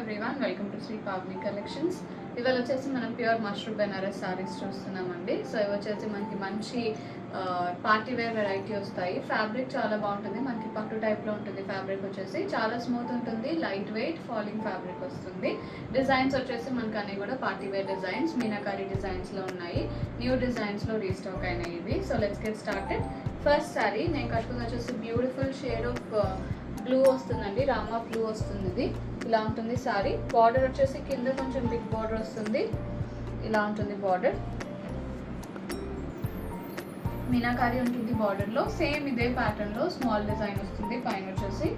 Everyone welcome to Shri Pavani collections. ఇవాళ వచ్చేసి మనం ప్యూర్ మష్రూమ్ బెనారస్ సారీస్ చూస్తున్నామండి. సో ఇవి వచ్చేసి మనకి మంచి పార్టీ వేర్ వెరైటీ వస్తాయి. ఫ్యాబ్రిక్ చాలా బాగుంటుంది, మనకి పట్టు టైప్లో ఉంటుంది. ఫ్యాబ్రిక్ వచ్చేసి చాలా స్మూత్ ఉంటుంది, లైట్ వెయిట్ ఫాలింగ్ ఫ్యాబ్రిక్ వస్తుంది. డిజైన్స్ వచ్చేసి మనకి అన్ని కూడా పార్టీ వేర్ డిజైన్స్, మీనాకారి డిజైన్స్లో ఉన్నాయి. న్యూ డిజైన్స్లో రీస్టాక్ అయినాయి ఇవి. So let's get started. First sari నేను కట్టుకుని వచ్చేసి బ్యూటిఫుల్ షేడ్ ఆఫ్ బ్లూ వస్తుందండి, రామా బ్లూ వస్తుంది. ఇది ఇలా ఉంటుంది సారీ. బార్డర్ వచ్చేసి కింద కొంచెం బిగ్ బార్డర్ వస్తుంది, ఇలా ఉంటుంది బార్డర్. మీనాకారి ఉంటుంది బార్డర్లో. సేమ్ ఇదే ప్యాటర్న్లో స్మాల్ డిజైన్ వస్తుంది. పైన వచ్చేసి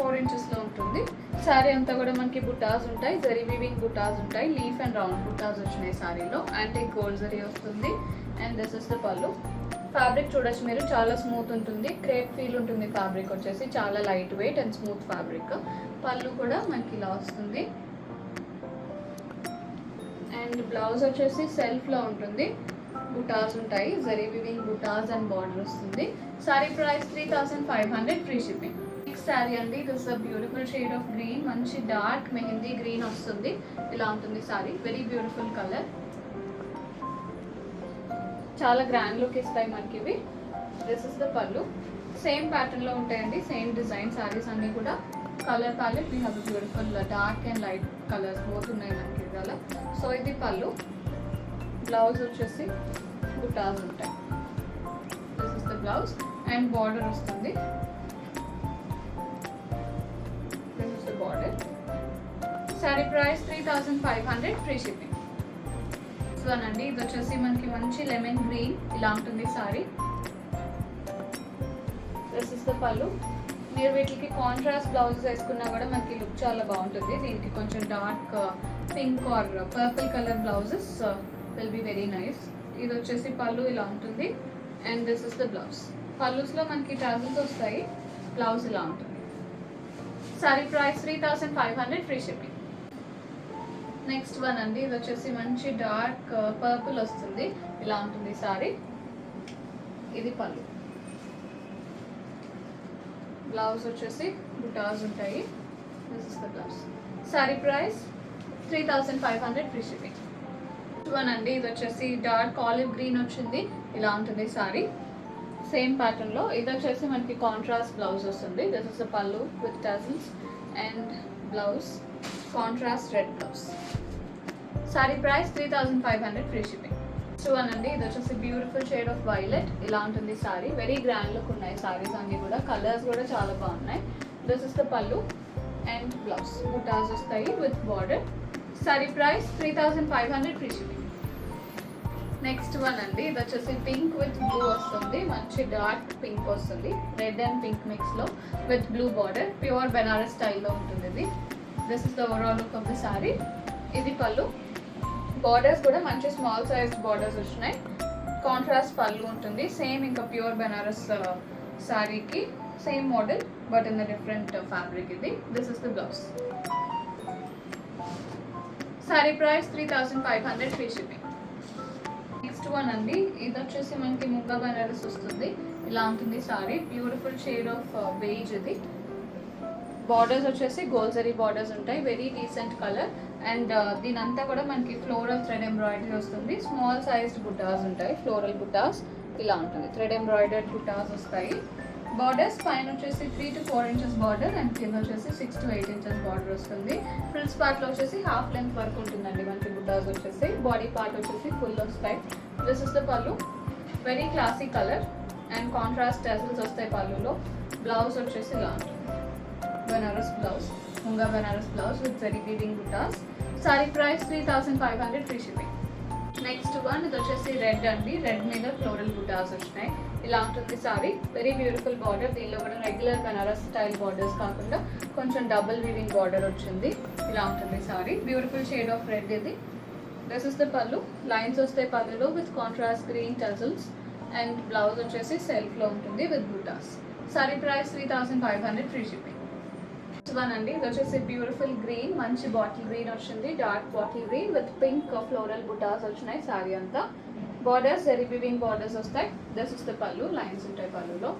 4 ఇంచెస్లో ఉంటుంది. శారీ అంతా కూడా మనకి బుటాస్ ఉంటాయి, జరీ వీవింగ్ బుటాస్ ఉంటాయి. లీఫ్ అండ్ రౌండ్ బుటాస్ వచ్చినాయి శారీలో. యాంటిక్ గోల్డ్ జరీ వస్తుంది. అండ్ దిస్ ఇస్ ద పళ్ళు. ఫ్యాబ్రిక్ చూడొచ్చు మీరు, చాలా స్మూత్ ఉంటుంది, క్రేప్ ఫీల్ ఉంటుంది. ఫ్యాబ్రిక్ వచ్చేసి చాలా light weight and smooth fabric. పళ్ళు కూడా మనకి ఇలా వస్తుంది. అండ్ బ్లౌజ్ వచ్చేసి సెల్ఫ్లో ఉంటుంది, బుటాస్ ఉంటాయి, zari weaving butas and border వస్తుంది. Sari price 3500, free shipping. Next sari అండి, this a beautiful shade of green, మంచి డార్క్ మెహందీ గ్రీన్ వస్తుంది. ఇలా ఉంటుంది సారీ, వెరీ బ్యూటిఫుల్ కలర్. చాలా గ్రాండ్ లుక్ ఇస్తాయి మనకి ఇవి. This is the pallu. Same ప్యాటర్న్లో ఉంటాయండి, సేమ్ డిజైన్ సారీస్ అన్నీ కూడా. Colour palette we have beautiful dark and light colours both ఉన్నాయి మనకి ఇవాళ. సో ఇది పళ్ళు. బ్లౌజ్ వచ్చేసి బుటాస్ ఉంటాయి. This is the blouse and border వస్తుంది. This is the border. Sari price 3500, free shipping. అండి ఇది వచ్చేసి మనకి మంచి లెమన్ గ్రీన్, ఇలా ఉంటుంది సారీ. దిస్ ఇస్ ద పళ్ళు. మీరు వీటికి కాంట్రాస్ట్ బ్లౌజెస్ వేసుకున్నా కూడా మనకి లుక్ చాలా బాగుంటుంది. దీనికి కొంచెం dark pink or purple colour blouses will be very nice. ఇది వచ్చేసి పళ్ళు ఇలా ఉంటుంది. And this is the blouse. పళ్ళుస్లో మనకి టాజిల్స్ వస్తాయి, బ్లౌజ్ ఇలా ఉంటుంది. Sari price 3500, free shipping. Next one అండి, ఇది వచ్చేసి మంచి డార్క్ పర్పుల్ వస్తుంది, ఇలా ఉంటుంది సారీ. ఇది పళ్ళు. బ్లౌజ్ వచ్చేసి బుటాస్ ఉంటాయి. This is the blouse. Sari price 3500, free shipping. Next one అండి, ఇది వచ్చేసి డార్క్ ఆలివ్ గ్రీన్ వచ్చింది, ఇలా ఉంటుంది సారీ. సేమ్ ప్యాటర్న్లో. ఇది వచ్చేసి మనకి కాంట్రాస్ట్ బ్లౌజ్ వస్తుంది. దిస్ ఇస్ ద పళ్ళు with tassels and blouse contrast red blouse. Sari price 3500, free shipping. Next one అండి, ఇది వచ్చేసి బ్యూటిఫుల్ షేడ్ ఆఫ్ వైలెట్, ఇలా ఉంటుంది సారీ. వెరీ గ్రాండ్ లుక్ ఉన్నాయి సారీస్ అన్ని కూడా. కలర్స్ కూడా చాలా బాగున్నాయి. This is the pallu and blouse butas వస్తాయి with border. Sari price 3500, free shipping. Next one అండి, ఇది వచ్చేసి పింక్ విత్ బ్లూ వస్తుంది, మంచి డార్క్ పింక్ వస్తుంది, రెడ్ అండ్ పింక్ మిక్స్లో with blue border. Pure Banaras స్టైల్లో ఉంటుంది ఇది. This is the overall look of the sari. ఇది పళ్ళు. బార్డర్స్ కూడా మంచి స్మాల్ సైజ్ బార్డర్స్ వచ్చినాయి. కాంట్రాస్ట్ పళ్ళు ఉంటుంది. సేమ్ ఇంకా ప్యూర్ బెనారస్ శారీకి same model but in the different fabric ఇది. This is the blouse. Sari price 3500, free shipping. Next one అండి, ఇది వచ్చేసి మనకి ముంగా బెనారస్ వస్తుంది, ఇలా ఉంటుంది sari. Beautiful shade of beige ఇది. బార్డర్స్ వచ్చేసి గోల్డ్ జరీ బార్డర్స్ ఉంటాయి, వెరీ డీసెంట్ కలర్. అండ్ దీని అంతా కూడా మనకి ఫ్లోరల్ థ్రెడ్ ఎంబ్రాయిడరీ వస్తుంది. స్మాల్ సైజ్డ్ బుటాస్ ఉంటాయి, ఫ్లోరల్ బుటాస్ ఇలా ఉంటుంది. థ్రెడ్ ఎంబ్రాయిడర్డ్ బుటాస్ వస్తాయి. బార్డర్స్ పైన వచ్చేసి 3 to 4 ఇంచెస్ బార్డర్ అండ్ కింద వచ్చేసి 6 to 8 ఇంచెస్ బార్డర్ వస్తుంది. ఫ్రిల్స్ పార్ట్లో వచ్చేసి హాఫ్ లెంత్ వరకు ఉంటుందండి మనకి బుటాస్ వచ్చేసి. బాడీ పార్ట్ వచ్చేసి ఫుల్ వస్తాయి. This is the pallu. Very classy colour and contrast tassels వస్తాయి పళ్ళులో. బ్లౌజ్ వచ్చేసి ఇలా ఉంటుంది, Banaras blouse, munga Banaras blouse with zari weaving butas. Sari price 3500, free shipping. Next one, ఇది వచ్చేసి రెడ్ అండి. రెడ్ మీద ఫ్లోరల్ బుటాస్ వచ్చినాయి, ఇలా ఉంటుంది సారీ. Very beautiful border. దీనిలో కూడా రెగ్యులర్ బెనారస్ స్టైల్ బార్డర్స్ కాకుండా కొంచెం డబుల్ వీవింగ్ బార్డర్ వచ్చింది, ఇలా ఉంటుంది sari. Beautiful shade of red ఇది. This is the pallu. Lines వస్తాయి పళ్ళులో with contrast green tassels. And blouse వచ్చేసి సెల్ఫ్లో ఉంటుంది with butas. Sari price 3500, free shipping. One అండి, ఇది వచ్చేసి బ్యూటిఫుల్ గ్రీన్, మంచి బాటిల్ గ్రీన్ వచ్చింది, dark bottle green with pink floral butas వచ్చినాయి సారీ అంతా. బార్డర్స్ జరీ వీవింగ్ బార్డర్స్ వస్తాయి. This is the pallu, lines ఉంటాయి పళ్ళులో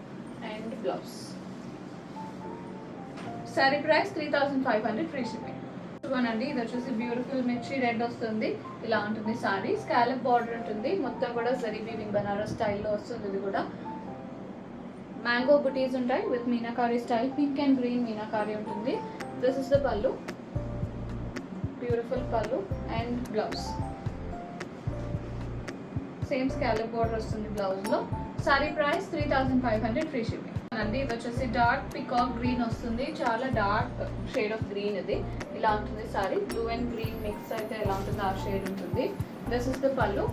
and blouse. Sari price 3500, free shipping. చూడండి, ఇది వచ్చేసి బ్యూటిఫుల్ మిర్చి రెడ్ వస్తుంది. ఇలా ఉంటుంది సారీ. స్కాలప్ బార్డర్ ఉంటుంది. మొత్తం కూడా జరీ వీవింగ్ బనారస్ స్టైల్లో వస్తుంది. ఇది కూడా మ్యాంగో బుటీస్ ఉంటాయి with meenakari style. Pink and green meenakari ఉంటుంది. దిస్ ఇస్ ద పల్లు, బ్యూటిఫుల్ పల్లు and blouse. Same scallop border వస్తుంది బ్లౌజ్ లో. సారీ ప్రైస్ 3500 ఫ్రీ షిప్పింగ్ అండి. ఇది వచ్చేసి డార్క్ పికాక్ గ్రీన్ వస్తుంది. చాలా డార్క్ షేడ్ ఆఫ్ గ్రీన్ ఇది. ఇలా ఉంటుంది sorry. Blue and green mix అయితే ఎలా ఉంటుంది ఆ షేడ్ ఉంటుంది. దిస్ ఇస్ ద పల్లు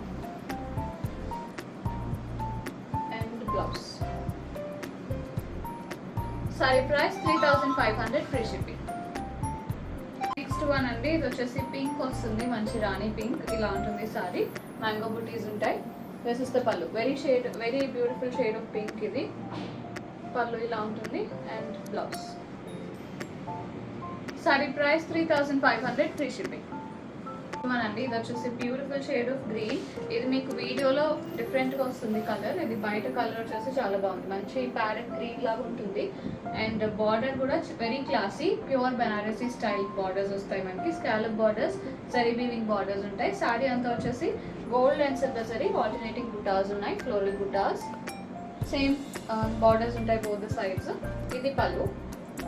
and blouse. Sari price 3500 free shipping. Next one అండి, ఇది వచ్చేసి పింక్ వస్తుంది. మంచి రాణి పింక్. ఇలా ఉంటుంది సారీ. మ్యాంగో బుటీస్ ఉంటాయి. This is the pallu. Very beautiful shade of pink ఇది. పల్లు ఇలా ఉంటుంది and blouse. Sari price 3500 free shipping. అండి, ఇది వచ్చేసి బ్యూటిఫుల్ షేడ్ ఆఫ్ గ్రీన్. ఇది మీకు వీడియోలో డిఫరెంట్గా వస్తుంది కలర్. ఇది బయట కలర్ వచ్చేసి చాలా బాగుంది. మంచి ప్యారెట్ గ్రీన్ లాగా ఉంటుంది. అండ్ బార్డర్ కూడా very classy pure Banarasi style borders వస్తాయి మనకి. Scallop borders, zari weaving borders ఉంటాయి. సారీ అంతా వచ్చేసి gold and silver zari alternating butas ఉన్నాయి. ఫ్లోరల్ బుటాస్. సేమ్ బార్డర్స్ ఉంటాయి బోత్ సైడ్స్. ఇది pallu,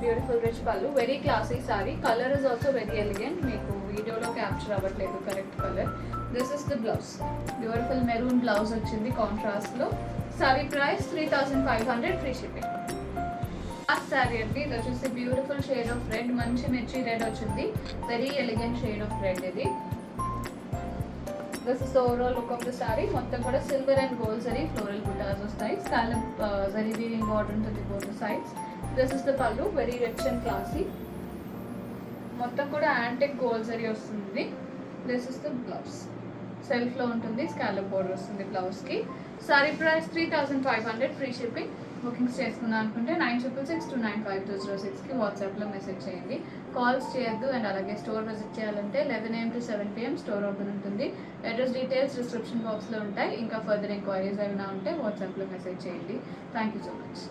beautiful rich pallu. Very classy sari. Colour is also very elegant. మీకు వీడియోలో క్యాప్చర్ అవ్వట్లేదు correct colour. This is the blouse. Beautiful maroon blouse వచ్చింది కాంట్రాస్ట్ లో. Sari price 3500 free shipping. Last sorry అండి, ఇది వచ్చేసి బ్యూటిఫుల్ షేడ్ ఆఫ్ రెడ్. మంచి మిర్చి రెడ్ వచ్చింది. Very elegant shade of red ఇది. This is the overall look of the sari. మొత్తం కూడా silver and gold zari floral butas వస్తాయి. స్కాలప్ జరీ వీవింగ్ బార్డర్ ఉంటుంది both sides. This is the pallu, very rich and classy. మొత్తం కూడా యాంటిక్ గోల్డ్ జరీ వస్తుంది. This is the blouse. Self లో ఉంటుంది. స్కాలప్ బోర్డర్ వస్తుంది బ్లౌజ్ కి. Sari price 3500 free shipping. Bookings చేసుకుందాం అనుకుంటే 9662952006కి వాట్సాప్లో మెసేజ్ చేయండి. కాల్స్ చేయొద్దు. అండ్ అలాగే స్టోర్ విజిట్ చేయాలంటే 11 AM to 7 PM store open ఉంటుంది. అడ్రస్ డీటెయిల్స్ డిస్క్రిప్షన్ బాక్స్లో ఉంటాయి. ఇంకా ఫర్దర్ ఎంక్వైరీస్ ఏమైనా ఉంటే వాట్సాప్లో మెసేజ్ చేయండి. Thank you so much.